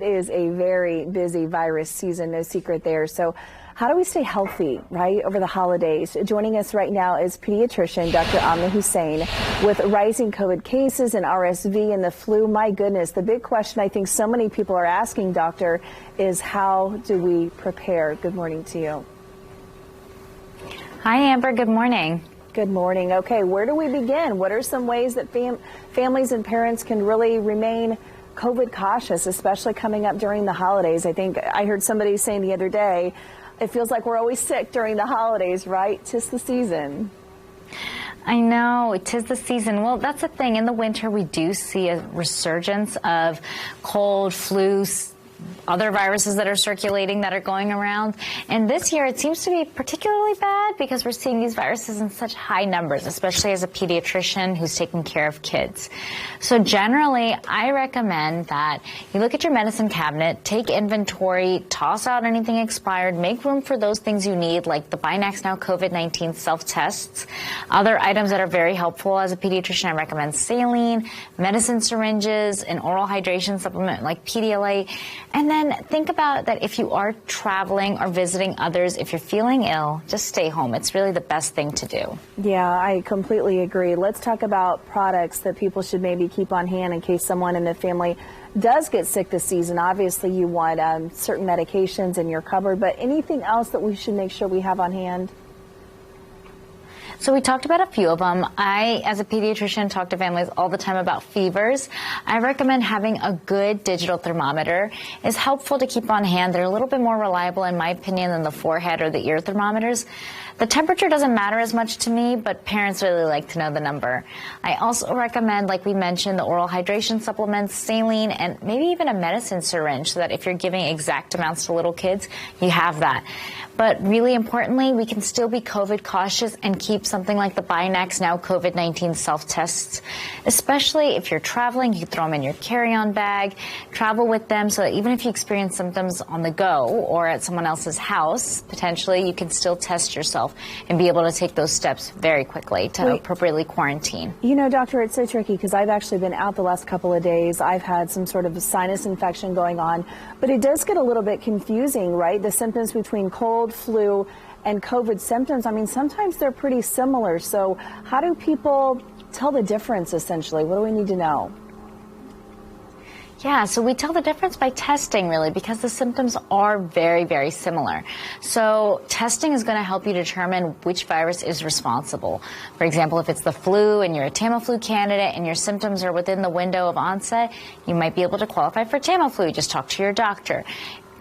It is a very busy virus season, no secret there. So how do we stay healthy, right, over the holidays? Joining us right now is pediatrician Dr. Amna Hussain. With rising COVID cases and RSV and the flu, my goodness, the big question I think so many people are asking, doctor, is how do we prepare? Good morning to you. Hi, Amber. Good morning. Good morning. Okay, where do we begin? What are some ways that families and parents can really remain COVID cautious, especially coming up during the holidays? I think I heard somebody saying the other day, it feels like we're always sick during the holidays, right? 'Tis the season. I know, it is the season. Well, that's the thing. In the winter, we do see a resurgence of cold, flu, other viruses that are circulating that are going around. And this year it seems to be particularly bad because we're seeing these viruses in such high numbers, especially as a pediatrician who's taking care of kids. So generally, I recommend that you look at your medicine cabinet, take inventory, toss out anything expired, make room for those things you need, like the BinaxNOW COVID-19 self-tests. Other items that are very helpful as a pediatrician, I recommend saline, medicine syringes, an oral hydration supplement like Pedialyte. And then think about that if you are traveling or visiting others, if you're feeling ill, just stay home. It's really the best thing to do. Yeah, I completely agree. Let's talk about products that people should maybe keep on hand in case someone in the family does get sick this season. Obviously, you want certain medications in your cupboard, but anything else that we should make sure we have on hand? So we talked about a few of them. I, as a pediatrician, talk to families all the time about fevers. I recommend having a good digital thermometer. It's helpful to keep on hand. They're a little bit more reliable, in my opinion, than the forehead or the ear thermometers. The temperature doesn't matter as much to me, but parents really like to know the number. I also recommend, like we mentioned, the oral hydration supplements, saline, and maybe even a medicine syringe so that if you're giving exact amounts to little kids, you have that. But really importantly, we can still be COVID cautious and keep something like the BinaxNOW COVID-19 self-tests, especially if you're traveling. You throw them in your carry-on bag, travel with them so that even if you experience symptoms on the go or at someone else's house, potentially you can still test yourself and be able to take those steps very quickly to appropriately quarantine. You know, doctor, it's so tricky because I've actually been out the last couple of days. I've had some sort of a sinus infection going on, but it does get a little bit confusing, right? The symptoms between cold, flu, and COVID symptoms, I mean, sometimes they're pretty similar. So how do people tell the difference, essentially? What do we need to know? Yeah, so we tell the difference by testing, really, because the symptoms are very, very similar. So testing is going to help you determine which virus is responsible. For example, if it's the flu and you're a Tamiflu candidate and your symptoms are within the window of onset, you might be able to qualify for Tamiflu. Just talk to your doctor.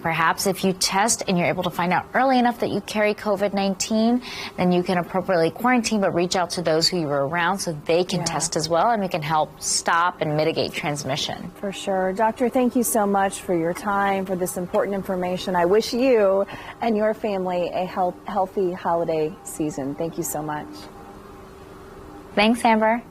Perhaps if you test and you're able to find out early enough that you carry COVID-19, then you can appropriately quarantine, but reach out to those who you were around so they can test as well, and we can help stop and mitigate transmission. For sure. Doctor, thank you so much for your time, for this important information. I wish you and your family a healthy holiday season. Thank you so much. Thanks, Amber.